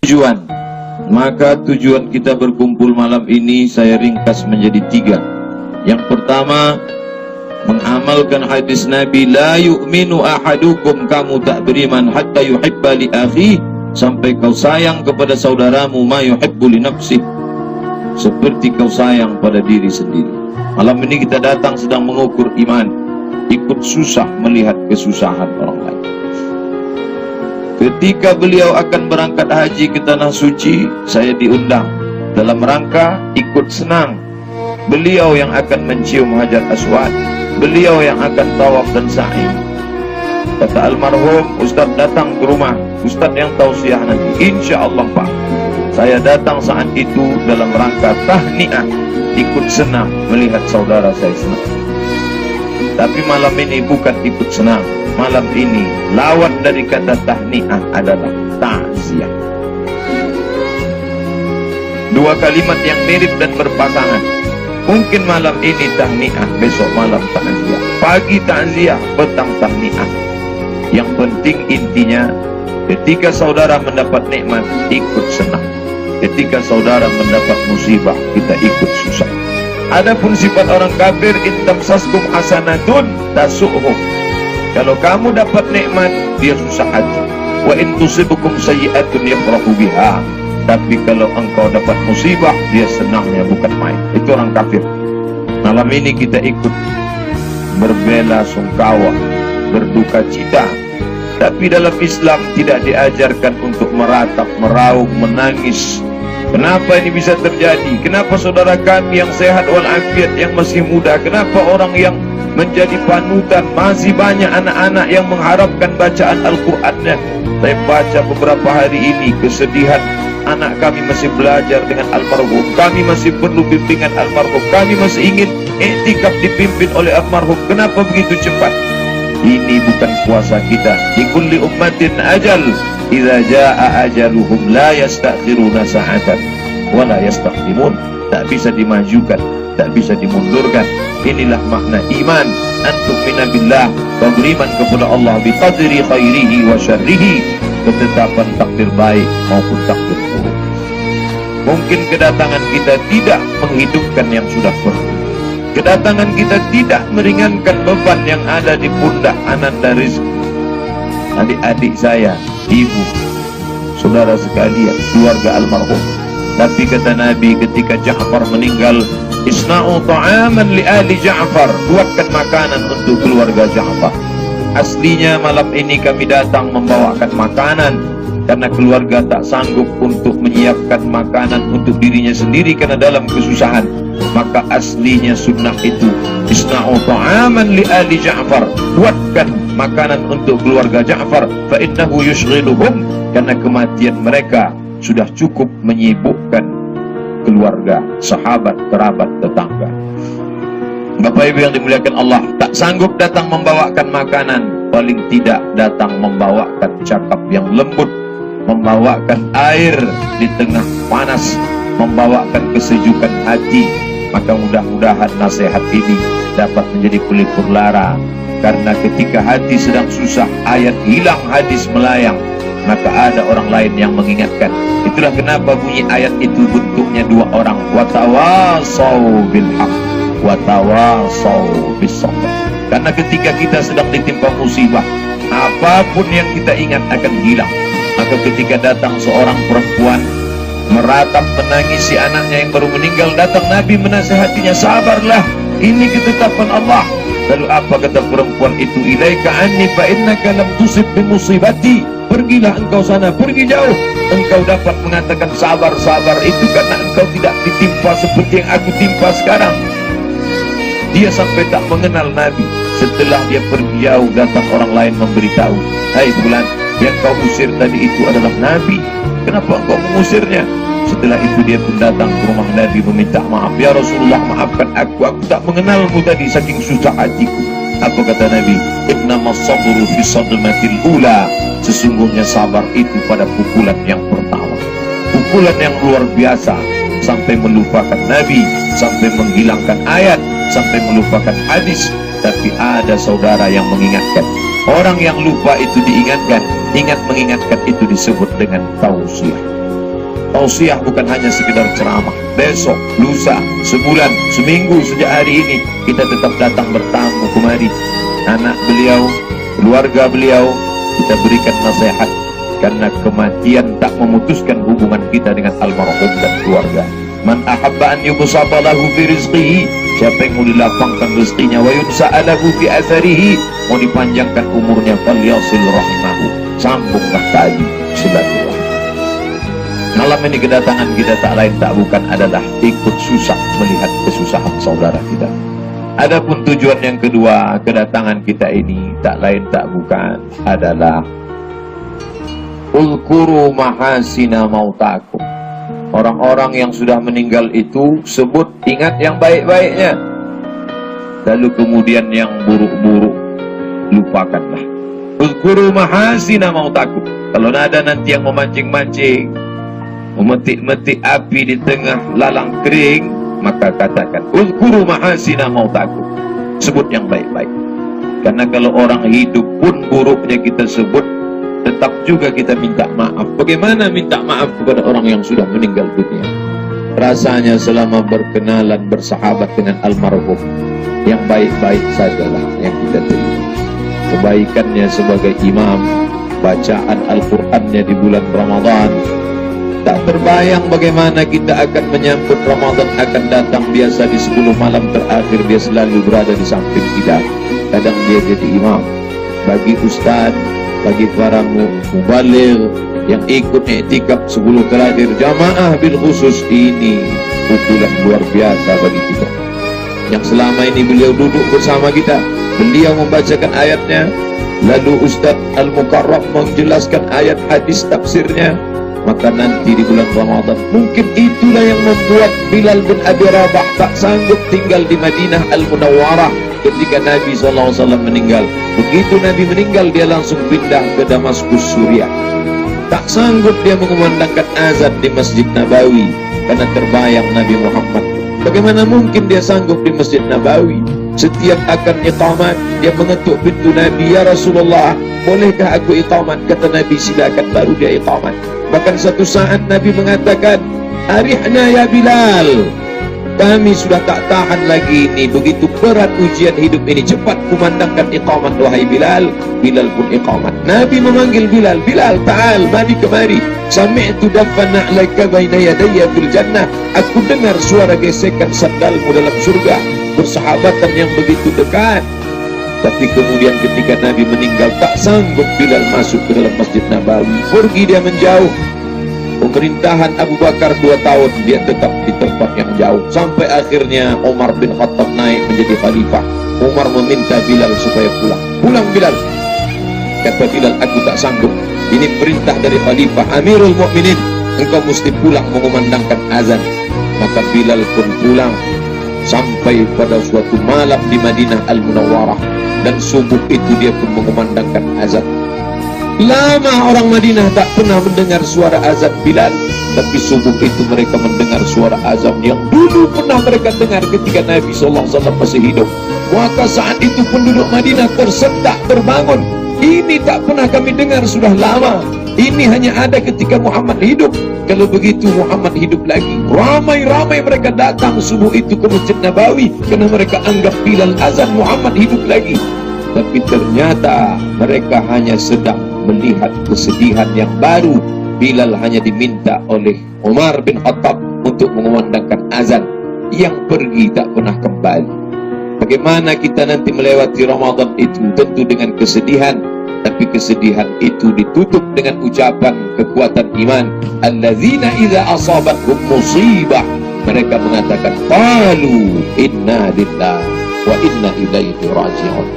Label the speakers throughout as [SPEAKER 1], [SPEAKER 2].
[SPEAKER 1] Tujuan. Maka tujuan kita berkumpul malam ini saya ringkas menjadi 3. Yang pertama, mengamalkan hadis Nabi, la yu'minu ahadukum, kamu tak beriman hatta yuhibba li akhi, sampai kau sayang kepada saudaramu ma yuhibbu li nafsih, seperti kau sayang pada diri sendiri. Malam ini kita datang sedang mengukur iman, ikut susah melihat kesusahan orang lain. Ketika beliau akan berangkat haji ke Tanah Suci, saya diundang dalam rangka ikut senang. Beliau yang akan mencium Hajar Aswad, beliau yang akan tawaf dan sa'i. Kata almarhum, Ustaz datang ke rumah, Ustaz yang tausiah nanti. Insya Allah Pak, saya datang saat itu dalam rangka tahniah, ikut senang melihat saudara saya senang. Tapi malam ini bukan ikut senang. Malam ini lawan dari kata tahniah adalah ta'ziah. 2 kalimat yang mirip dan berpasangan. Mungkin malam ini tahniah, besok malam ta'ziah. Pagi ta'ziah, petang tahniah. Yang penting intinya, ketika saudara mendapat nikmat, ikut senang. Ketika saudara mendapat musibah, kita ikut susah. Adapun sifat orang kafir, intamsaskum hasanatun tasu'hum. Kalau kamu dapat nikmat, dia susah hati. Wa in tusibukum sayyi'atun yafrahu biha. Tapi kalau engkau dapat musibah, dia senangnya bukan main. Itu orang kafir. Malam ini kita ikut berbela sungkawa, berduka cita. Tapi dalam Islam tidak diajarkan untuk meratap, meraung, menangis. Kenapa ini bisa terjadi? Kenapa saudara kami yang sehat walafiat, yang masih muda, kenapa orang yang menjadi panutan, masih banyak anak-anak yang mengharapkan bacaan Al-Qur'annya. Saya baca beberapa hari ini kesedihan, anak kami masih belajar dengan almarhum, kami masih perlu bimbingan almarhum, kami masih ingin iktikaf dipimpin oleh almarhum. Kenapa begitu cepat? Ini bukan puasa kita. Di kulli ummatin ajal, idza jaa ajaluhum la yastakhiruna sa'atan wa la yastaqdimun. Tak bisa dimajukan, tak bisa dimundurkan. Inilah makna iman. Antum minabillah, beriman kepada Allah biqadri khairihi wa syarrihi, ketetapan takdir baik maupun takdir buruk. Mungkin kedatangan kita tidak menghidupkan yang sudah pergi. Kedatangan kita tidak meringankan beban yang ada di pundak ananda rizki. Adik-adik saya, ibu, saudara sekalian, keluarga almarhum. Tapi kata Nabi ketika Ja'far meninggal, isna'u ta'aman li ahli Ja'far, buatkan makanan untuk keluarga Ja'far. Aslinya malam ini kami datang membawakan makanan karena keluarga tak sanggup untuk menyiapkan makanan untuk dirinya sendiri karena dalam kesusahan. Maka aslinya sunnah itu, isna'u ta'aman li ahli Ja'far, buatkan makanan untuk keluarga Ja'far, fa innahu yushghiluhum, karena kematian mereka sudah cukup menyibukkan keluarga, sahabat, kerabat, tetangga. Bapak Ibu yang dimuliakan Allah, tak sanggup datang membawakan makanan, paling tidak datang membawakan cakap yang lembut, membawakan air di tengah panas, membawakan kesejukan hati. Maka mudah-mudahan nasihat ini dapat menjadi pelipur lara. Karena ketika hati sedang susah, ayat hilang, hadis melayang, maka ada orang lain yang mengingatkan. Itulah kenapa bunyi ayat itu bentuknya 2 orang. Watawasau bil haq, watawasau bis sabr. Karena ketika kita sedang ditimpa musibah, apapun yang kita ingat akan hilang. Maka ketika datang seorang perempuan meratap menangisi anaknya yang baru meninggal, datang Nabi menasihatinya, sabarlah, ini ketetapan Allah. Lalu apa kata perempuan itu? Ilaika anni fa innaka lam tusib bi musibati. Pergilah engkau sana, pergi jauh. Engkau dapat mengatakan sabar, sabar itu karena engkau tidak ditimpa seperti yang aku timpa sekarang. Dia sampai tak mengenal Nabi. Setelah dia pergi jauh, datang orang lain memberitahu, hai bulan, yang kau usir tadi itu adalah Nabi. Kenapa engkau mengusirnya? Setelah itu dia pun datang ke rumah Nabi meminta maaf. Ya Rasulullah, maafkan aku tak mengenalmu tadi, saking susah hatiku. Apa kata Nabi? Innamas sabru fi sadmatil ula. Sesungguhnya sabar itu pada pukulan yang pertama, pukulan yang luar biasa, sampai melupakan Nabi, sampai menghilangkan ayat, sampai melupakan hadis. Tapi ada saudara yang mengingatkan. Orang yang lupa itu diingatkan. Ingat mengingatkan itu disebut dengan tausiah. Tausiah bukan hanya sekedar ceramah. Besok, lusa, sebulan, seminggu sejak hari ini kita tetap datang bertamu kemari. Anak beliau, keluarga beliau, kita berikan nasihat. Karena kematian tak memutuskan hubungan kita dengan almarhum dan keluarga. Man ahabba an yubsata lahu fi rizqihi, siapa yang mau dilapangkan rezekinya, wa yunsa'alahu fi atharihi, mau dipanjangkan umurnya, falyasil rahimahu, sambunglah tali silaturahmi. Malam ini kedatangan kita tak lain tak bukan adalah ikut susah melihat kesusahan saudara kita. Adapun tujuan yang kedua kedatangan kita ini tak lain tak bukan adalah Ulkuru mahasina mautakum. Orang-orang yang sudah meninggal itu sebut, ingat yang baik-baiknya. Lalu kemudian yang buruk-buruk lupakanlah. Ulkuru mahasina mautakum. Kalau ada nanti yang memancing-mancing, memetik-metik api di tengah lalang kering, maka katakan Ulkuru mahasina mautakum. Sebut yang baik-baik. Karena kalau orang hidup pun buruknya kita sebut, tetap juga kita minta maaf. Bagaimana minta maaf kepada orang yang sudah meninggal dunia? Rasanya selama berkenalan, bersahabat dengan almarhum, yang baik-baik sajalah yang kita terima. Kebaikannya sebagai imam, bacaan Al-Qur'annya di bulan Ramadan. Tak terbayang bagaimana kita akan menyambut Ramadan akan datang. Biasa di 10 malam terakhir dia selalu berada di samping kita. Kadang dia jadi imam. Bagi ustaz, bagi para mubaligh yang ikut i'tikaf 10 terakhir jamaah bil khusus, ini pukulan luar biasa bagi kita. Yang selama ini beliau duduk bersama kita, beliau membacakan ayatnya, lalu Ustaz Al-Mukarram menjelaskan ayat hadis tafsirnya. Maka nanti di bulan Ramadan mungkin itulah yang membuat Bilal bin Abi Rabah tak sanggup tinggal di Madinah Al-Munawwarah ketika Nabi SAW meninggal. Begitu Nabi meninggal, dia langsung pindah ke Damaskus, Suriah. Tak sanggup dia mengumandangkan azan di Masjid Nabawi karena terbayang Nabi Muhammad. Bagaimana mungkin dia sanggup di Masjid Nabawi? Setiap akan iqamat, dia mengetuk pintu Nabi, ya Rasulullah, bolehkah aku iqamat? Kata Nabi, silakan, baru dia iqamat. Bahkan satu saat Nabi mengatakan, arihna ya Bilal, kami sudah tak tahan lagi ini, begitu berat ujian hidup ini, cepat kumandangkan iqamat wahai Bilal. Bilal pun iqamat. Nabi memanggil Bilal, Bilal ta'al, mari kemari. Sami'tu daffan na'laika baina yadayya fil jannah, aku dengar suara gesekan sandalmu dalam surga. Persahabatan yang begitu dekat. Tapi kemudian ketika Nabi meninggal, tak sanggup Bilal masuk ke dalam Masjid Nabawi. Pergi dia menjauh. Pemerintahan Abu Bakar 2 tahun, dia tetap di tempat yang jauh. Sampai akhirnya Umar bin Khattab naik menjadi khalifah. Umar meminta Bilal supaya pulang. Pulang Bilal. Kata Bilal, aku tak sanggup. Ini perintah dari khalifah Amirul Mukminin. Engkau mesti pulang mengumandangkan azan. Maka Bilal pun pulang. Sampai pada suatu malam di Madinah Al-Munawwarah, dan subuh itu dia pun mengumandangkan azan. Lama orang Madinah tak pernah mendengar suara azan Bilal, tapi subuh itu mereka mendengar suara azan yang dulu pernah mereka dengar ketika Nabi SAW masih hidup. Maka saat itu penduduk Madinah tersentak, terbangun. Ini tak pernah kami dengar sudah lama. Ini hanya ada ketika Muhammad hidup. Kalau begitu Muhammad hidup lagi. Ramai-ramai mereka datang subuh itu ke Masjid Nabawi karena mereka anggap Bilal azan, Muhammad hidup lagi. Tapi ternyata mereka hanya sedang melihat kesedihan yang baru. Bilal hanya diminta oleh Umar bin Khattab untuk mengumandangkan azan, yang pergi tak pernah kembali. Bagaimana kita nanti melewati Ramadan itu? Tentu dengan kesedihan, tapi kesedihan itu ditutup dengan ucapan kekuatan iman. Allazina idza asabathum musibah, mereka mengatakan qalu inna lillahi wa inna ilaihi raji'un.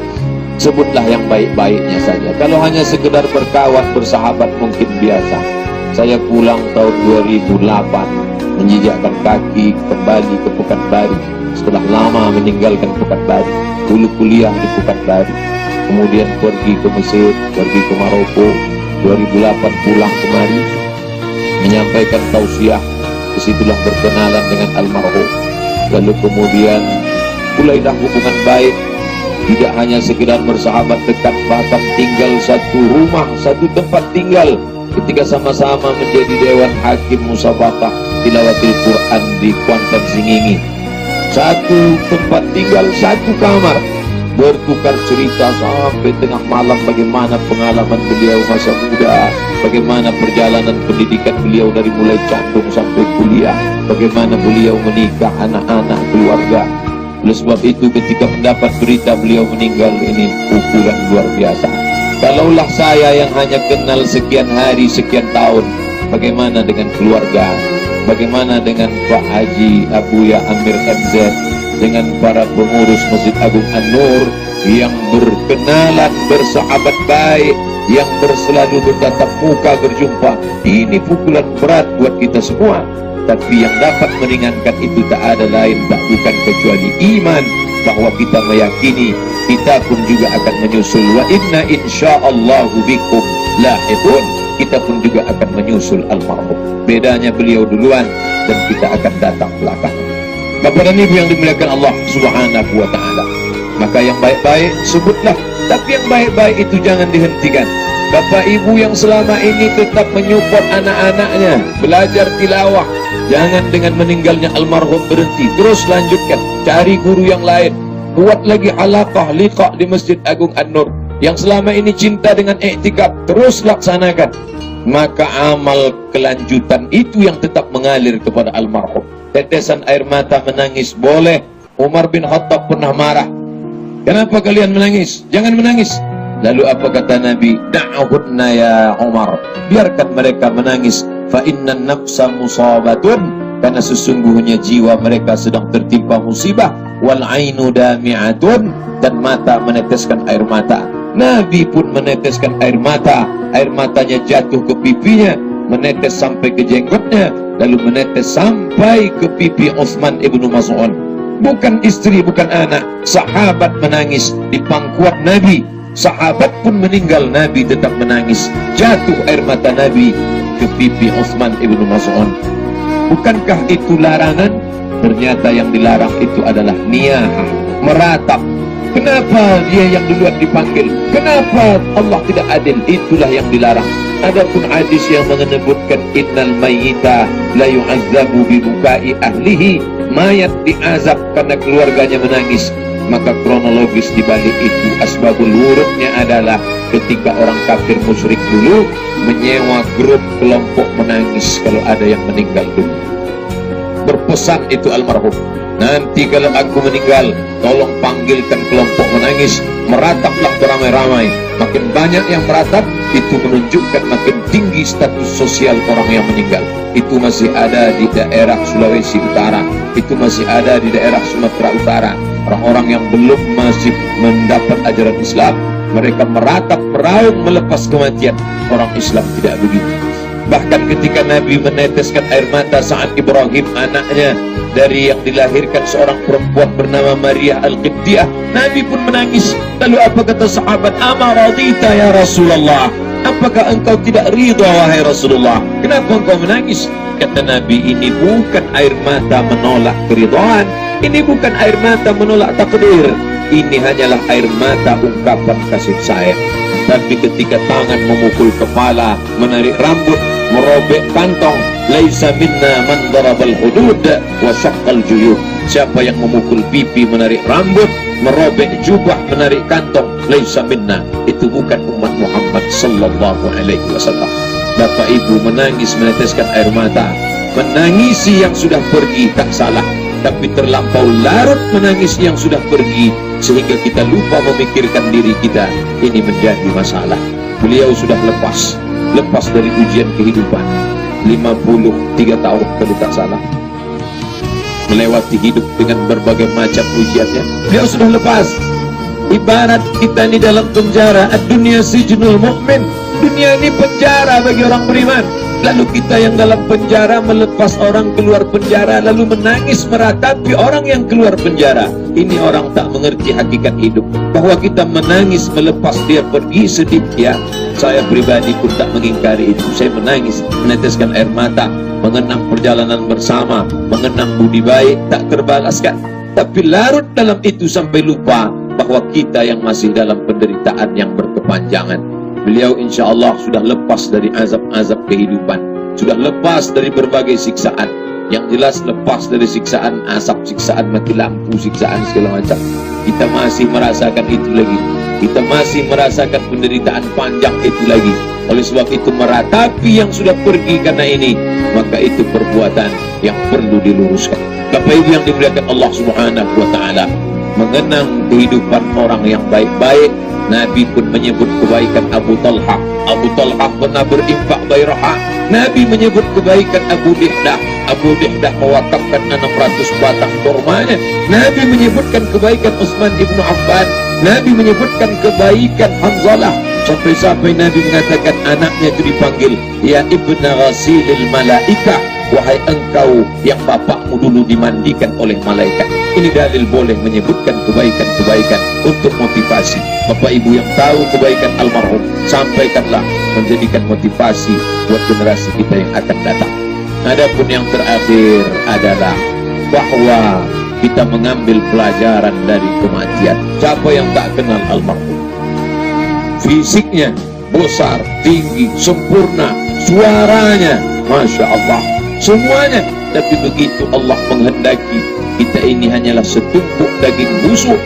[SPEAKER 1] Sebutlah yang baik-baiknya saja. Kalau hanya sekedar berkawan, bersahabat mungkin biasa. Saya pulang tahun 2008, menjejakkan kaki kembali ke Pekanbaru setelah lama meninggalkan Pekanbaru. Dulu kuliah di Pekanbaru, kemudian pergi ke Mesir, pergi ke Maroko. 2008 pulang kemari, menyampaikan tausiah. Disitulah berkenalan dengan almarhum. Lalu kemudian mulailah hubungan baik. Tidak hanya sekedar bersahabat dekat, bahkan tinggal satu rumah, satu tempat tinggal. ketika sama-sama menjadi dewan hakim musabaqah tilawatil Quran di Kuantan Singingi. Satu tempat tinggal, satu kamar, bertukar cerita sampai tengah malam bagaimana pengalaman beliau masa muda, bagaimana perjalanan pendidikan beliau dari mulai canggung sampai kuliah, bagaimana beliau menikah, anak-anak, keluarga. Oleh sebab itu ketika mendapat berita beliau meninggal, ini pukulan luar biasa. Kalaulah saya yang hanya kenal sekian hari, sekian tahun, bagaimana dengan keluarga, bagaimana dengan Pak Haji Abuya Amir MZ, dengan para pengurus Masjid Agung An-Nur yang berkenalan, bersahabat baik, yang berselalu bertatap muka, berjumpa. Ini pukulan berat buat kita semua. Tapi yang dapat meringankan itu tak ada lain, tak bukan kecuali iman, bahwa kita meyakini kita pun juga akan menyusul. Wa inna insyaallahu bikum lahiqun, kita pun juga akan menyusul almarhum. Bedanya beliau duluan dan kita akan datang belakangan. Bapak dan Ibu yang dimuliakan Allah Subhanahu wa taala, maka yang baik-baik sebutlah, tapi yang baik-baik itu jangan dihentikan. Bapak Ibu yang selama ini tetap menyupport anak-anaknya belajar tilawah, jangan dengan meninggalnya almarhum berhenti, terus lanjutkan, cari guru yang lain, buat lagi halaqah liqa di Masjid Agung An-Nur. Yang selama ini cinta dengan i'tikaf, terus laksanakan. Maka amal kelanjutan itu yang tetap mengalir kepada almarhum. Tetesan air mata menangis boleh. Umar bin Khattab pernah marah, kenapa kalian menangis? Jangan menangis. Lalu apa kata Nabi? Da'ahunna ya Umar, biarkan mereka menangis. Fa innan nafsa musabatun, karena sesungguhnya jiwa mereka sedang tertimpa musibah. Wal ainu dami'atun, dan mata meneteskan air mata. Nabi pun meneteskan air mata. Air matanya jatuh ke pipinya, menetes sampai ke jenggotnya, lalu menetes sampai ke pipi Utsman ibnu Mas'ud. Bukan istri, bukan anak, sahabat menangis di pangkuan Nabi. Sahabat pun meninggal, Nabi tetap menangis. Jatuh air mata Nabi ke pipi Utsman ibnu Mas'ud. Bukankah itu larangan? Ternyata yang dilarang itu adalah niyahah, meratap. Kenapa dia yang duluan dipanggil? Kenapa Allah tidak adil? Itulah yang dilarang. Adapun hadis yang menyebutkan innal mayyita la yu'azzabu bi bukai ahlihi, mayat diazab karena keluarganya menangis, maka kronologis di balik itu asbabul wurudnya adalah ketika orang kafir musyrik dulu menyewa grup kelompok menangis kalau ada yang meninggal dulu. Berpesan itu almarhum, nanti kalau aku meninggal, tolong panggilkan kelompok menangis, merataplah beramai-ramai. Makin banyak yang meratap, itu menunjukkan makin tinggi status sosial orang yang meninggal. Itu masih ada di daerah Sulawesi Utara, itu masih ada di daerah Sumatera Utara. Orang-orang yang belum masih mendapat ajaran Islam, mereka meratap, meraung melepas kematian. Orang Islam tidak begitu. Bahkan ketika Nabi meneteskan air mata saat Ibrahim anaknya dari yang dilahirkan seorang perempuan bernama Maria Al-Qibtiyah, Nabi pun menangis. Lalu apa kata sahabat? Ama radita ya Rasulullah, apakah engkau tidak ridha wahai Rasulullah? Kenapa engkau menangis? Kata Nabi, ini bukan air mata menolak keridhaan, ini bukan air mata menolak takdir, ini hanyalah air mata ungkapan kasih sayang. Tapi ketika tangan memukul kepala, menarik rambut, merobek kantong, laisa minna man darabal hudud wa syaqqal juyub. Siapa yang memukul pipi, menarik rambut, merobek jubah, menarik kantong, laisa minna, itu bukan umat Muhammad sallallahu alaihi wasallam. Bapak Ibu menangis, meneteskan air mata, menangisi yang sudah pergi tak salah, tapi terlampau larut menangis yang sudah pergi sehingga kita lupa memikirkan diri kita, ini menjadi masalah. Beliau sudah lepas dari ujian kehidupan 53 tahun kalau tak salah, melewati hidup dengan berbagai macam ujiannya. Beliau sudah lepas. Ibarat kita ini dalam penjara, ad-dunya sijnul mu'min, dunia ini penjara bagi orang beriman. Lalu kita yang dalam penjara melepas orang keluar penjara, lalu menangis meratapi orang yang keluar penjara. Ini orang tak mengerti hakikat hidup, bahwa kita menangis melepas dia pergi sedih. Ya, saya pribadi pun tak mengingkari itu. Saya menangis, meneteskan air mata, mengenang perjalanan bersama, mengenang budi baik tak terbalaskan. Tapi larut dalam itu sampai lupa bahwa kita yang masih dalam penderitaan yang berkepanjangan. Beliau insya Allah sudah lepas dari azab-azab kehidupan, sudah lepas dari berbagai siksaan. Yang jelas lepas dari siksaan asap, siksaan mati lampu, siksaan segala macam. Kita masih merasakan itu lagi. Kita masih merasakan penderitaan panjang itu lagi. Oleh sebab itu meratapi yang sudah pergi karena ini, maka itu perbuatan yang perlu diluruskan. Bapak Ibu yang dimuliakan Allah Subhanahu wa Ta'ala, mengenang kehidupan orang yang baik-baik, Nabi pun menyebut kebaikan Abu Talha. Abu Talha pernah berinfak bayrah. Nabi menyebut kebaikan Abu Dihdah. Abu Dihdah mewakafkan 600 batang kurmanya. Nabi menyebutkan kebaikan Utsman ibnu Affan. Nabi menyebutkan kebaikan Hanzalah. Sampai-sampai Nabi mengatakan anaknya itu dipanggil, ya ibna ghasilil malaikah, wahai engkau yang bapakmu dulu dimandikan oleh malaikat. Ini dalil boleh menyebutkan kebaikan-kebaikan untuk motivasi. Bapak Ibu yang tahu kebaikan almarhum, sampaikanlah, menjadikan motivasi buat generasi kita yang akan datang. Adapun yang terakhir adalah bahwa kita mengambil pelajaran dari kematian. Siapa yang tak kenal almarhum? Fisiknya besar, tinggi, sempurna, suaranya Masya Allah, semuanya. Tapi begitu Allah menghendaki, kita ini hanyalah setumpuk daging busuk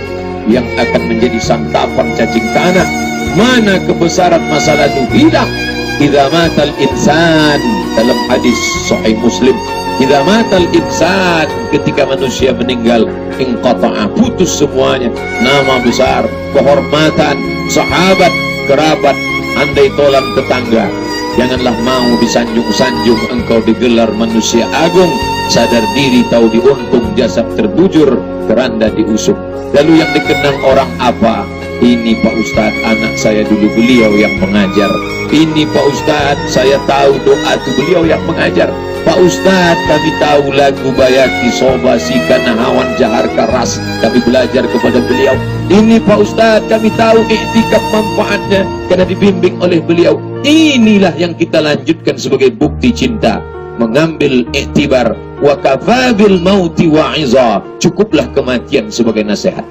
[SPEAKER 1] yang akan menjadi santapan cacing tanah. Mana kebesaran masa lalu hilang. Idza matal insan, dalam hadis Sahih Muslim, idza matal insan, ketika manusia meninggal, inqata'a, putus semuanya. Nama besar, kehormatan, sahabat, kerabat, andai tolan tetangga. Janganlah mau disanjung-sanjung engkau digelar manusia agung. Sadar diri tahu diuntung, jasad terbujur, keranda diusung. Lalu yang dikenang orang apa? Ini Pak Ustadz, anak saya dulu beliau yang mengajar. Ini Pak Ustadz, saya tahu doa itu beliau yang mengajar. Pak Ustadz, kami tahu lagu Bayati Soba Sikana Hawan Jahar Karas, kami belajar kepada beliau. Ini Pak Ustadz, kami tahu iktikaf manfaatnya karena dibimbing oleh beliau. Inilah yang kita lanjutkan sebagai bukti cinta. Mengambil iktibar, wa kafabil mauti wa'iza, cukuplah kematian sebagai nasihat.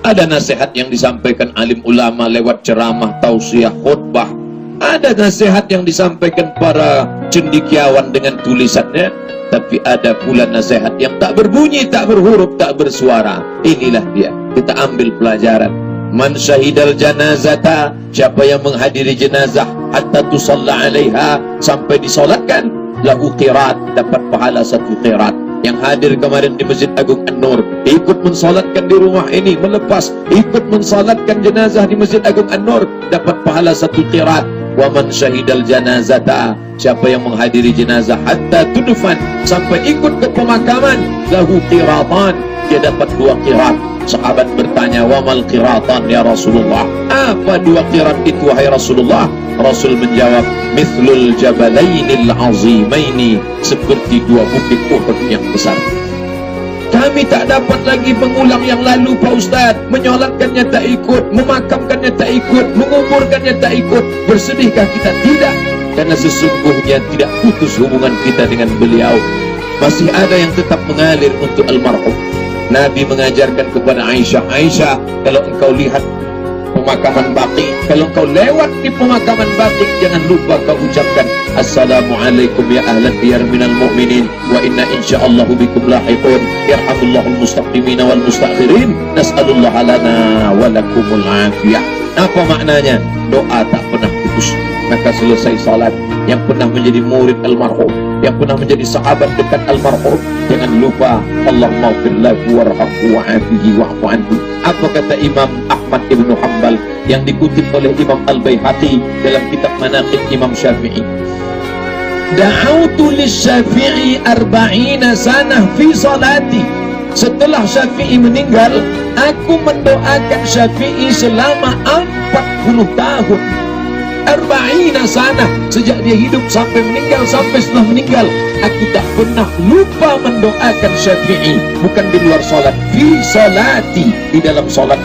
[SPEAKER 1] Ada nasihat yang disampaikan alim ulama lewat ceramah, tausiah, khutbah. Ada nasihat yang disampaikan para cendekiawan dengan tulisannya. Tapi ada pula nasihat yang tak berbunyi, tak berhuruf, tak bersuara. Inilah dia, kita ambil pelajaran. Man syahidal janazata, siapa yang menghadiri jenazah hatta tusalla alaiha, sampai disolatkan, lahu qirat, dapat pahala 1 qirat. Yang hadir kemarin di Masjid Agung An-Nur, ikut mensolatkan di rumah ini, melepas ikut mensolatkan jenazah di Masjid Agung An-Nur, dapat pahala 1 qirat. Wa man syahidal janazata, siapa yang menghadiri jenazah hatta tudfan, sampai ikut ke pemakaman, lahu qiratan, dia dapat 2 qirat. Sahabat bertanya, wa mal qiratan ya Rasulullah? Apa 2 qirat itu wahai Rasulullah? Rasul menjawab, mithlul jabalainil azimaini, seperti 2 bukit Uhud yang besar. Kami tak dapat lagi mengulang yang lalu Pak Ustadz. Menyolatkannya tak ikut, memakamkannya tak ikut, menguburkannya tak ikut. Bersedihkah kita? Tidak. Karena sesungguhnya tidak putus hubungan kita dengan beliau. Masih ada yang tetap mengalir untuk almarhum. Nabi mengajarkan kepada Aisyah, Aisyah, kalau engkau lihat pemakaman Baqi, kalau engkau lewat di pemakaman Baqi, jangan lupa kau ucapkan Assalamualaikum ya ahlan diyar minal mu'minin, wa inna insyaallahu bikum lahiqun, yarhamullahul mustaqimina wal mustakhirin, nas'alullah lana wa lakumul afiyah. Apa maknanya? Doa tak pernah putus. Maka selesai salat, yang pernah menjadi murid almarhum, yang pernah menjadi sahabat dekat almarhum, jangan lupa Allahumma ighfir lahu warhamhu wa'afihi wa'fu anhu. Apa kata Imam Ahmad ibnu Hanbal yang dikutip oleh Imam Al-Baihaqi dalam kitab Manaqib Imam Syafi'i? Da'autu lisyafi'i 40 sanah fi salati. Setelah Syafi'i meninggal, aku mendoakan Syafi'i selama 40 tahun. 40 sanah, sejak dia hidup sampai meninggal, sampai setelah meninggal, aku tak pernah lupa mendoakan Syafi'i. Bukan di luar salat, fi salati, di dalam salat.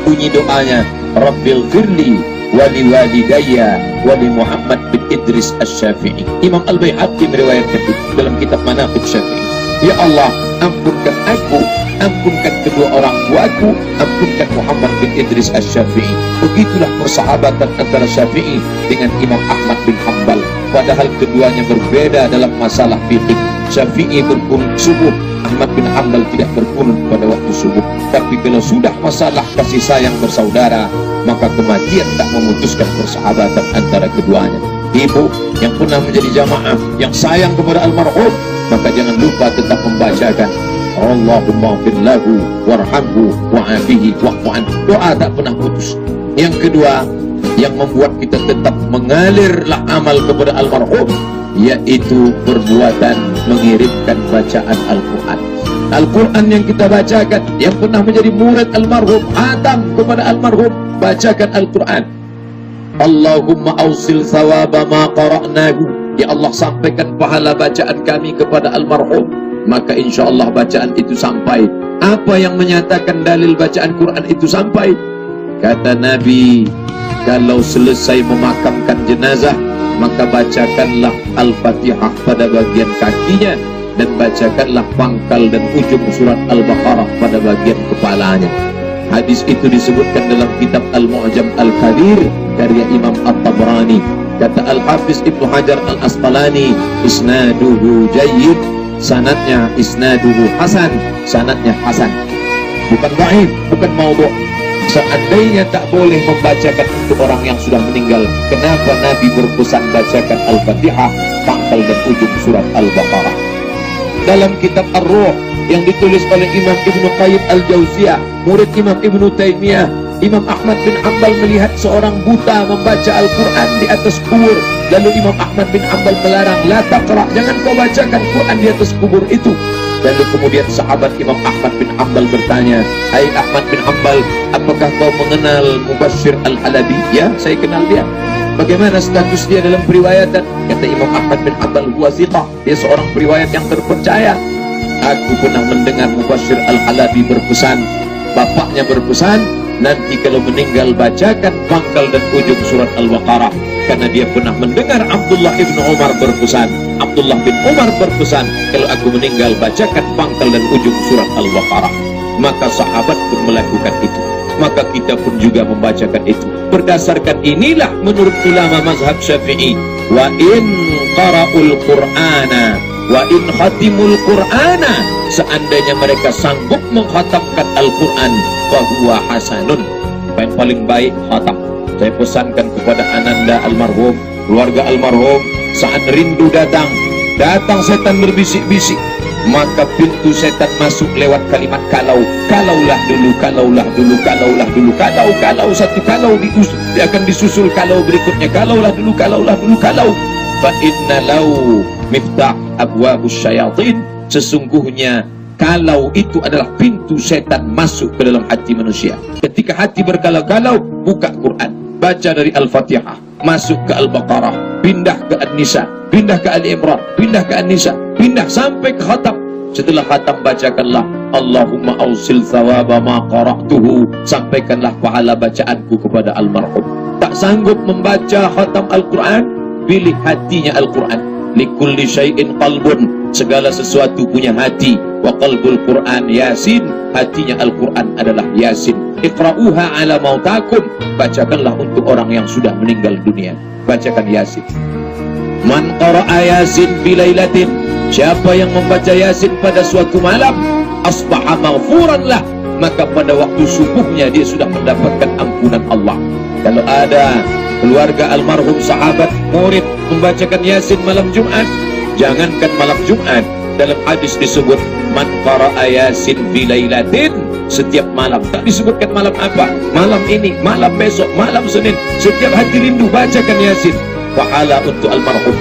[SPEAKER 1] Bunyi doanya, Rabbil firli wali walidayya wali Muhammad bin Idris Asy-Syafi'i. Imam Al-Baihaqi meriwayatkan itu dalam kitab Manaqib Syafi'i. Ya Allah, ampunkan aku,
[SPEAKER 2] ampunkan kedua orang tuaku, ampunkan Muhammad bin Idris Asy-Syafi'i. Begitulah persahabatan antara Syafi'i dengan Imam Ahmad bin Hanbal. Padahal keduanya berbeda dalam masalah fikih. Syafi'i berkunut subuh, Ahmad bin Hanbal tidak berkunut pada waktu subuh. Tapi kalau sudah masalah kasih sayang bersaudara, maka kematian tak memutuskan persahabatan antara keduanya. Ibu yang pernah menjadi jamaah, yang sayang kepada almarhum, maka jangan lupa tetap membacakan Allahumma fir lahu warhamhu wa'afihi wa'fu anhu. Doa tak pernah putus. Yang kedua, yang membuat kita tetap mengalirlah amal kepada almarhum, yaitu perbuatan mengirimkan bacaan Al-Quran. Al-Quran yang kita bacakan, yang pernah menjadi murid almarhum, Adam kepada almarhum, bacakan Al-Quran. Allahumma awsil thawaba ma qara'nahu. Ya Allah, sampaikan pahala bacaan kami kepada almarhum. Maka insya Allah bacaan itu sampai. Apa yang menyatakan dalil bacaan Quran itu sampai? Kata Nabi, kalau selesai memakamkan jenazah, maka bacakanlah Al-Fatihah pada bagian kakinya, dan bacakanlah pangkal dan ujung surat Al-Baqarah pada bagian kepalanya. Hadis itu disebutkan dalam kitab Al-Mu'jam Al-Kabir karya Imam At-Tabrani. Kata Al-Hafiz Ibnu Hajar Al-Asqalani, isnaduhu jayyid, sanadnya isnaduhu hasan, sanadnya hasan, bukan dhaif, bukan maudhu'. Seandainya tak boleh membacakan untuk orang yang sudah meninggal, kenapa Nabi berpesan bacakan Al-Fatihah, pangkal dan ujung surat Al-Baqarah? Dalam kitab Ar-Ruh yang ditulis oleh Imam Ibnu Qayyim Al-Jauziyah, murid Imam Ibnu Taimiyah, Imam Ahmad bin Hanbal melihat seorang buta membaca Al-Quran di atas kubur. Lalu Imam Ahmad bin Hanbal melarang, la taqra, jangan kau bacakan Quran di atas kubur itu. Lalu kemudian sahabat Imam Ahmad bin Hanbal bertanya, hai Ahmad bin Hanbal, apakah kau mengenal Mubashir Al-Halabi? Ya, saya kenal dia. Bagaimana status dia dalam periwayatan? Kata Imam Ahmad bin Hanbal, huwa thiqah, dia seorang periwayat yang terpercaya. Aku pernah mendengar Mubashir Al-Halabi berpesan, bapaknya berpesan, nanti kalau meninggal bacakan pangkal dan ujung surat Al-Baqarah. Karena dia pernah mendengar Abdullah ibn Umar berpesan, Abdullah bin Umar berpesan, kalau aku meninggal bacakan pangkal dan ujung surat Al-Baqarah. Maka sahabat pun melakukan itu, maka kita pun juga membacakan itu. Berdasarkan inilah menurut ulama mazhab Syafi'i, wa in qara'ul Qur'ana wa in khatimul Qur'ana, seandainya mereka sanggup mengkhatamkan Al-Quran, fahuwa hasanun, yang paling baik khatam. Saya pesankan kepada ananda almarhum, keluarga almarhum, saat rindu datang setan berbisik-bisik, maka pintu setan masuk lewat kalimat kalau. Kalaulah dulu, kalaulah dulu, kalaulah dulu, kalau satu kalau dia akan disusul kalau berikutnya, kalaulah dulu, kalaulah dulu, kalau. Fa inna lau miftah abwabus syayatin, sesungguhnya kalau itu adalah pintu setan masuk ke dalam hati manusia. Ketika hati berkalau-kalau, buka Quran, baca dari Al-Fatihah, masuk ke Al-Baqarah, pindah ke An-Nisa, pindah ke Ali Imran, pindah ke An-Nisa, pindah sampai ke khatam. Setelah khatam bacakanlah Allahumma awsil thawaba ma qara'tuhu, sampaikanlah pahala bacaanku kepada almarhum. Tak sanggup membaca khatam Al-Quran, pilih hatinya Al-Quran. Likulli syai'in qalbun, segala sesuatu punya hati. Wa qalbul Quran Yasin, hatinya Al-Quran adalah Yasin. Iqra'uha ala mautakum, bacakanlah untuk orang yang sudah meninggal dunia, bacakan Yasin. Man qara'a Yasin bilailatin, siapa yang membaca Yasin pada suatu malam, asbaha maghfuran lah, maka pada waktu subuhnya dia sudah mendapatkan ampunan Allah. Kalau ada keluarga almarhum sahabat murid membacakan Yasin malam Jumat, jangankan malam Jumat, dalam hadis disebut man qara'a Yasin fi lailatin, setiap malam. Tak disebutkan malam apa, malam ini, malam besok, malam Senin, setiap hati rindu bacakan Yasin, pahala untuk almarhum.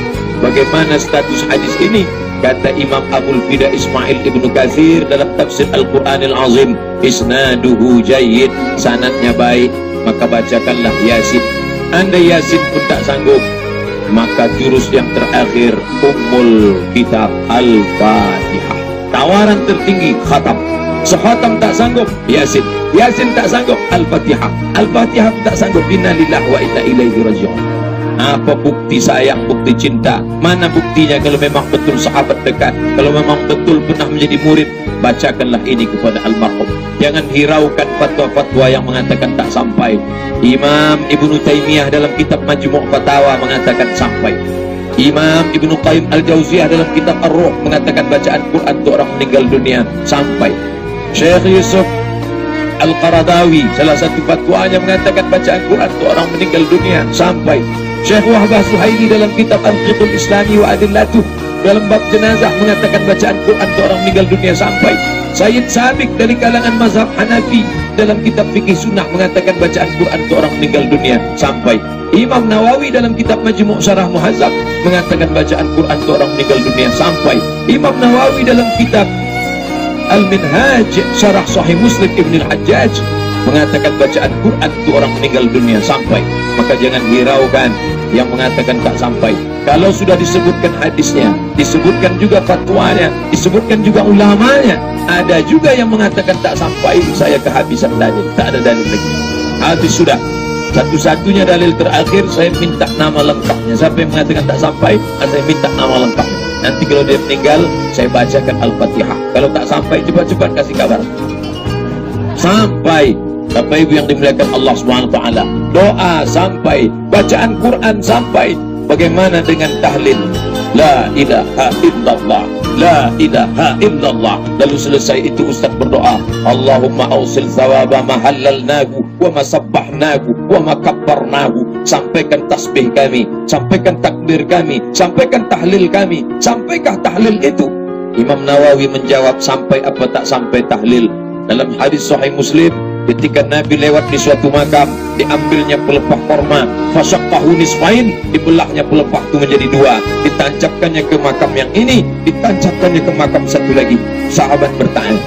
[SPEAKER 2] Bagaimana status hadis ini? Kata Imam Abul Fida Ismail Ibnu Katsir dalam tafsir Al-Quranil Azim, isnaduhu jayyid, sanadnya baik, maka bacakanlah Yasin. Andai Yasin pun tak sanggup, maka jurus yang terakhir Ummul Kitab Al-Fatihah, tawaran tertinggi khatam. Sekhatam tak sanggup Yasin, Yasin tak sanggup Al-Fatihah, Al-Fatihah tak sanggup inna lillahi wa inna ilaihi raji'un. Apa bukti sayang, bukti cinta? Mana buktinya kalau memang betul sahabat dekat, kalau memang betul pernah menjadi murid? Bacakanlah ini kepada almarhum. Jangan hiraukan fatwa-fatwa yang mengatakan tak sampai. Imam Ibnu Taimiyah dalam kitab Majmu' Fatawa mengatakan sampai. Imam Ibnu Qayyim Al-Jauziyah dalam kitab Ar-Ruh mengatakan bacaan Quran untuk orang meninggal dunia sampai. Syekh Yusuf Al-Qaradawi salah satu fatwanya mengatakan bacaan Quran untuk orang meninggal dunia sampai. Syekh Wahbah Suhaili dalam kitab Al-Fiqhul Islami wa Adillatuh dalam bab jenazah mengatakan bacaan Quran untuk orang meninggal dunia sampai. Sayyid Sabiq dari kalangan mazhab Hanafi dalam kitab Fikih Sunnah mengatakan bacaan Quran untuk orang meninggal dunia sampai. Imam Nawawi dalam kitab Majmu' Syarah Muhazzab mengatakan bacaan Quran untuk orang meninggal dunia sampai. Imam Nawawi dalam kitab Al-Minhaj Syarah Sahih Muslim Ibn Al-Hajjaj mengatakan bacaan Quran untuk orang meninggal dunia sampai. Maka jangan hiraukan yang mengatakan tak sampai. Kalau sudah disebutkan hadisnya, disebutkan juga fatwanya, disebutkan juga ulamanya, ada juga yang mengatakan tak sampai, saya kehabisan dalil, tak ada dalil lagi. Habis sudah. Satu-satunya dalil terakhir saya minta nama lengkapnya. Siapa yang mengatakan tak sampai, saya minta nama lengkapnya. Nanti kalau dia meninggal, saya bacakan Al-Fatihah. Kalau tak sampai, cepat-cepat kasih kabar. Sampai. Bapak Ibu yang dimuliakan Allah Subhanahu wa taala, doa sampai, bacaan Quran sampai. Bagaimana dengan tahlil la ilaha illallah, la ilaha illallah? Lalu selesai itu Ustaz berdoa, Allahumma awsil thawaba ma halalnahu wa ma sabbahnahu wa ma kabbarnahu. Sampaikan tasbih kami, sampaikan takbir kami, sampaikan tahlil kami. Sampaikah tahlil itu? Imam Nawawi menjawab, sampai apa tak sampai tahlil. Dalam hadis Sahih Muslim, ketika Nabi lewat di suatu makam, diambilnya pelepah korma, fasyaqahu nisfain, dibelahnya pelepah itu menjadi dua, ditancapkannya ke makam yang ini, ditancapkannya ke makam satu lagi. Sahabat bertanya,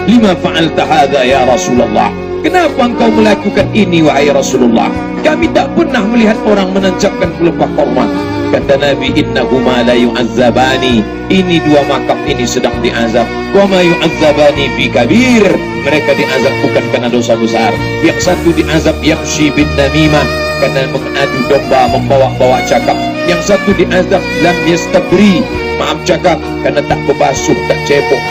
[SPEAKER 2] lima fa'alta hadza ya Rasulullah? Kenapa engkau melakukan ini wahai Rasulullah? Kami tak pernah melihat orang menancapkan pelepah korma. Kata Nabi, innahuma la yu'azzabani. Ini dua makam ini sedang diazab. Wa ma yu'azzabani fi kabir. Mereka diazab bukan karena dosa besar. Yang satu diazab yamshi bin namimah, karena mengadu domba, membawa-bawa cakap. Yang satu diazab lam yastabri, maaf cakap, karena tak berbasuh, tak cepok,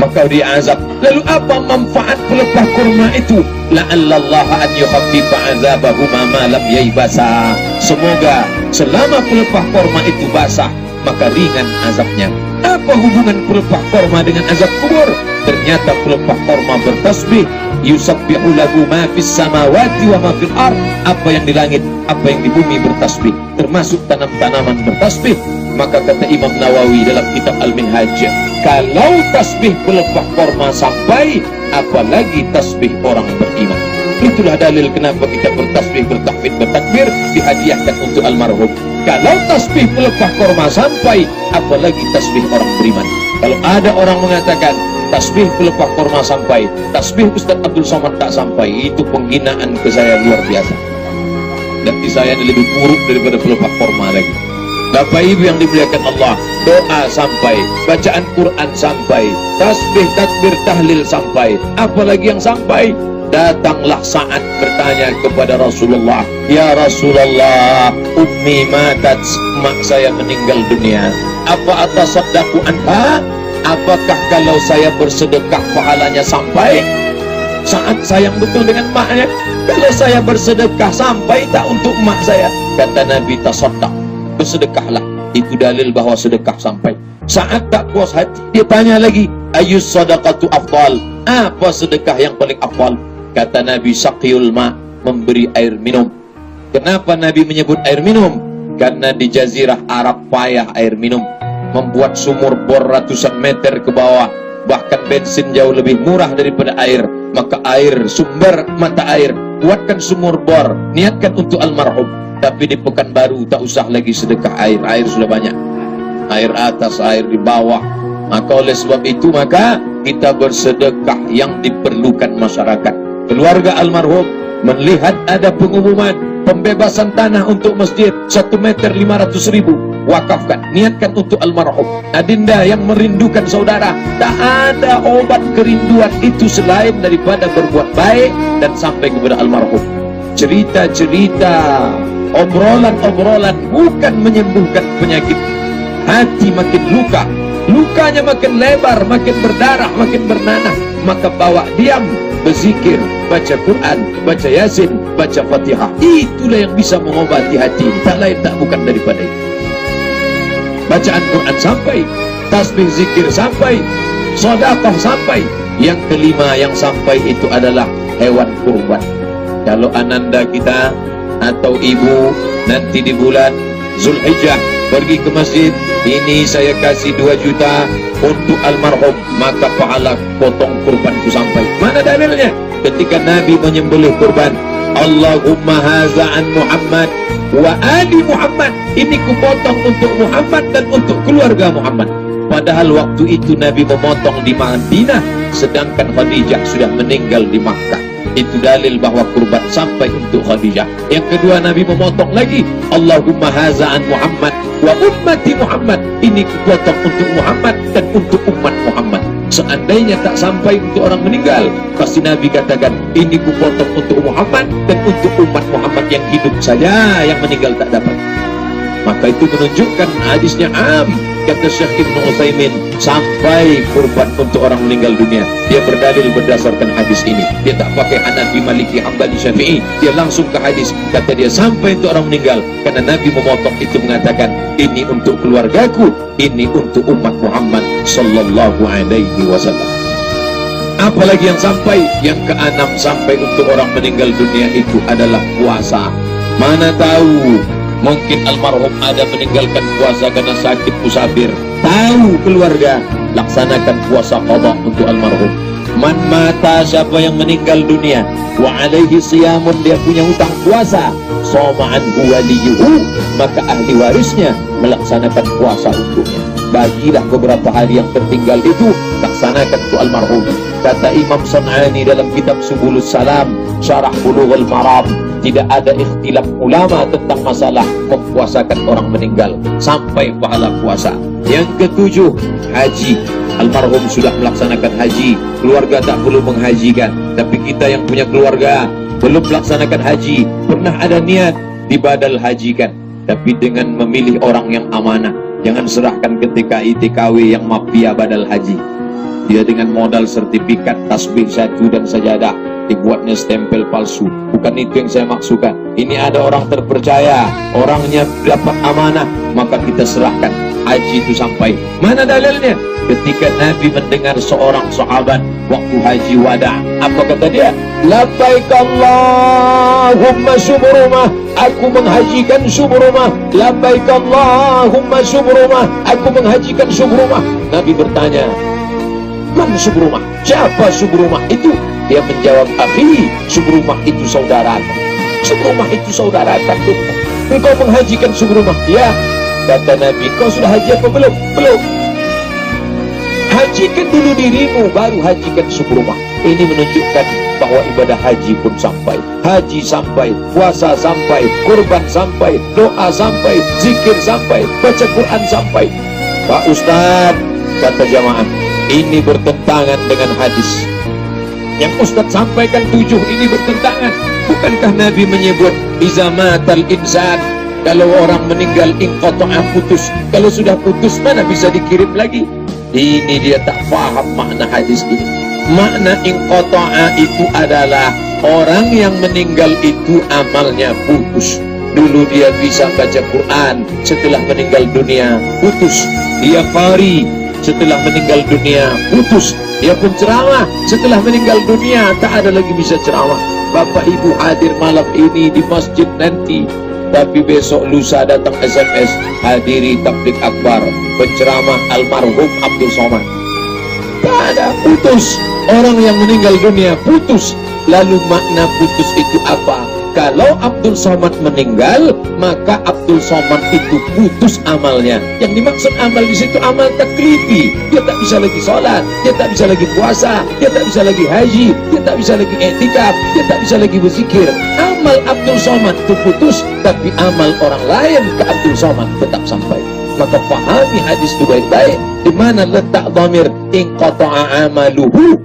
[SPEAKER 2] maka diazab. Lalu apa manfaat pelepah kurma itu? La'allallaha an yukhaffifa azabahuma ma lam yaibasa. Semoga selama pelepah kurma itu basah, maka ringan azabnya. Apa hubungan pelepah kurma dengan azab kubur? Ternyata pelepah kurma bertasbih, yusabbihu lahu ma fis samawati wa ma fil ard. Apa yang di langit, apa yang di bumi bertasbih, termasuk tanam-tanaman bertasbih. Maka kata Imam Nawawi dalam kitab Al-Minhaj, kalau tasbih pelepah korma sampai, apalagi tasbih orang beriman. Itulah dalil kenapa kita bertasbih, bertahmid, bertakbir, dihadiahkan untuk almarhum. Kalau tasbih pelepah korma sampai, apalagi tasbih orang beriman. Kalau ada orang mengatakan tasbih pelepah korma sampai, tasbih Ustaz Abdul Somad tak sampai, itu penghinaan ke saya luar biasa. Dan saya lebih buruk daripada pelepah korma lagi. Bapak Ibu yang dimuliakan Allah, doa sampai, bacaan Quran sampai, tasbih, takbir, tahlil sampai, apalagi yang sampai? Datanglah saat bertanya kepada Rasulullah, ya Rasulullah, ummi matat, mak saya meninggal dunia, apa atasaddaqu anha? Apakah kalau saya bersedekah pahalanya sampai? Saat sayang betul dengan maknya, kalau saya bersedekah sampai tak untuk mak saya? Kata Nabi, tasaddaq, bersedekahlah. Itu dalil bahwa sedekah sampai. Saat tak puas hati, dia tanya lagi, ayyus sadaqatu afdal? Apa sedekah yang paling afdal? Kata Nabi, saqiyul ma, memberi air minum. Kenapa Nabi menyebut air minum? Karena di jazirah Arab payah air minum. Membuat sumur bor ratusan meter ke bawah, bahkan bensin jauh lebih murah daripada air. Maka air, sumber mata air, buatkan sumur bor, niatkan untuk almarhum. Tapi di Pekanbaru tak usah lagi sedekah air, air sudah banyak, air atas, air di bawah. Maka oleh sebab itu, maka kita bersedekah yang diperlukan masyarakat. Keluarga almarhum melihat ada pengumuman pembebasan tanah untuk masjid 1 meter 500.000, wakafkan, niatkan untuk almarhum. Adinda yang merindukan saudara, tak ada obat kerinduan itu selain daripada berbuat baik dan sampai kepada almarhum. Cerita-cerita obrolan-obrolan bukan menyembuhkan penyakit. Hati makin luka, lukanya makin lebar, makin berdarah, makin bernanah. Maka bawa diam, berzikir, baca Quran, baca Yasin, baca Fatihah. Itulah yang bisa mengobati hati. Tak lain tak bukan daripada itu. Bacaan Quran sampai, tasbih zikir sampai, sedekah sampai. Yang kelima yang sampai itu adalah hewan kurban. Kalau ananda kita atau ibu nanti di bulan Zulhijjah pergi ke masjid, ini saya kasih 2 juta untuk almarhum, maka pahala potong kurban itu sampai. Mana dalilnya? Ketika Nabi menyembelih kurban, Allahumma haza an Muhammad wa ali Muhammad, ini kupotong untuk Muhammad dan untuk keluarga Muhammad. Padahal waktu itu Nabi memotong di Madinah, sedangkan Khadijah sudah meninggal di Makkah. Itu dalil bahwa kurban sampai untuk Khadijah. Yang kedua, Nabi memotong lagi, Allahumma haza an Muhammad wa ummati Muhammad, ini kupotong untuk Muhammad dan untuk umat Muhammad. Seandainya tak sampai untuk orang meninggal, pasti Nabi katakan, ini kupotong untuk Muhammad dan untuk umat Muhammad yang hidup saja, yang meninggal tak dapat. Maka itu menunjukkan hadisnya am. Kata Syekh Ibn Utsaimin, sampai kurban untuk orang meninggal dunia. Dia berdalil berdasarkan hadis ini. Dia tak pakai Hanafi, Maliki, Hambali, Syafi'i. Dia langsung ke hadis. Kata dia sampai untuk orang meninggal. Karena Nabi memotong itu mengatakan, ini untuk keluargaku, ini untuk umat Muhammad sallallahu alaihi wasallam. Apalagi yang sampai? Yang keenam sampai untuk orang meninggal dunia itu adalah puasa. Mana tahu mungkin almarhum ada meninggalkan puasa karena sakit musafir. Tahu keluarga, laksanakan puasa qada untuk almarhum. Man mata, siapa yang meninggal dunia, wa alaihi siyamun, dia punya hutang puasa, soma anhu waliyuhu, maka ahli warisnya melaksanakan puasa untuknya. Bagilah beberapa hari yang tertinggal itu, laksanakan untuk almarhum. Kata Imam San'ani dalam kitab Subulus Salam, Syarah Bulughul Maram, tidak ada ikhtilaf ulama tentang masalah mempuasakan orang meninggal sampai pahala puasa. Yang ketujuh, haji. Almarhum sudah melaksanakan haji, keluarga tak perlu menghajikan. Tapi kita yang punya keluarga belum melaksanakan haji, pernah ada niat dibadal hajikan, tapi dengan memilih orang yang amanah. Jangan serahkan ke TKI TKW yang mafia badal haji. Dia dengan modal sertifikat, tasbih 1 dan sajadah, dibuatnya stempel palsu. Bukan itu yang saya maksudkan. Ini ada orang terpercaya, orangnya dapat amanah, maka kita serahkan. Haji itu sampai. Mana dalilnya? Ketika Nabi mendengar seorang sahabat waktu haji wada, apa kata dia? Labbaik Allahumma syubrumah, aku menghajikan syubrumah. Labbaik Allahumma syubrumah, aku menghajikan syubrumah. Nabi bertanya, man syubrumah? Siapa syubrumah itu? Dia menjawab, akhi, syubrumah itu saudara. Syubrumah itu saudara kandungmu. Engkau menghajikan syubrumah? Ya. Kata Nabi, kau sudah haji apa belum? Belum. Hajikan dulu dirimu, baru hajikan syubrumah. Ini menunjukkan bahwa ibadah haji pun sampai. Haji sampai, puasa sampai, kurban sampai, doa sampai, zikir sampai, baca Quran sampai. Pak Ustaz, kata jamaah, ini bertentangan dengan hadis yang Ustaz sampaikan 7 ini bertentangan. Bukankah Nabi menyebut iza matal insan, kalau orang meninggal inqata'a, putus. Kalau sudah putus mana bisa dikirim lagi? Ini dia tak paham makna hadis ini. Makna inqata'a itu adalah orang yang meninggal itu amalnya putus. Dulu dia bisa baca Quran, setelah meninggal dunia putus. Dia qari, setelah meninggal dunia putus. Dia pun ceramah, setelah meninggal dunia tak ada lagi bisa ceramah. Bapak Ibu hadir malam ini di masjid nanti, tapi besok lusa datang SMS, hadiri tabligh akbar, penceramah almarhum Abdul Somad. Tak ada, putus. Orang yang meninggal dunia putus. Lalu makna putus itu apa? Kalau Abdul Somad meninggal, maka Abdul Somad itu putus amalnya. Yang dimaksud amal di situ amal taklifi. Dia tak bisa lagi sholat, dia tak bisa lagi puasa, dia tak bisa lagi haji, dia tak bisa lagi i'tikaf, dia tak bisa lagi berzikir. Amal Abdul Somad itu putus, tapi amal orang lain ke Abdul Somad tetap sampai. Maka pahami hadis itu baik-baik. Di mana letak dhamir inqata'a amaluhu,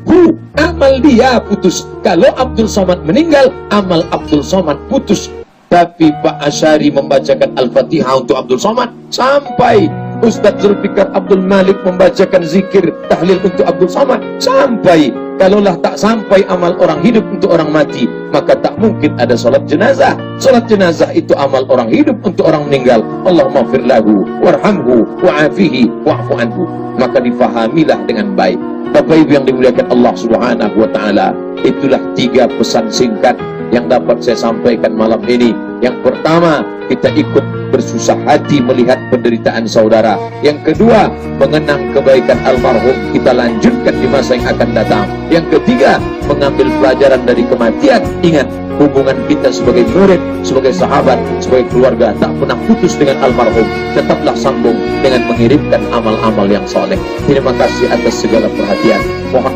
[SPEAKER 2] amal dia putus. Kalau Abdul Somad meninggal, amal Abdul Somad putus. Tapi Pak Asyari membacakan Al-Fatihah untuk Abdul Somad, sampai Ustadz Zulfikar Abdul Malik membacakan zikir tahlil untuk Abdul Somad, sampai. Kalaulah tak sampai amal orang hidup untuk orang mati, maka tak mungkin ada sholat jenazah. Sholat jenazah itu amal orang hidup untuk orang meninggal. Allahumma fir lahu warhamhu wa'afihi wa'fu anhu. Maka difahamilah dengan baik. Bapak Ibu yang dimuliakan Allah Subhanahu wa taala, itulah 3 pesan singkat yang dapat saya sampaikan malam ini. Yang pertama, kita ikut bersusah hati melihat penderitaan saudara. Yang kedua, mengenang kebaikan almarhum, kita lanjutkan di masa yang akan datang. Yang ketiga, mengambil pelajaran dari kematian. Ingat, hubungan kita sebagai murid, sebagai sahabat, sebagai keluarga tak pernah putus dengan almarhum. Tetaplah sambung dengan mengirimkan amal-amal yang soleh. Terima kasih atas segala perhatian. Mohon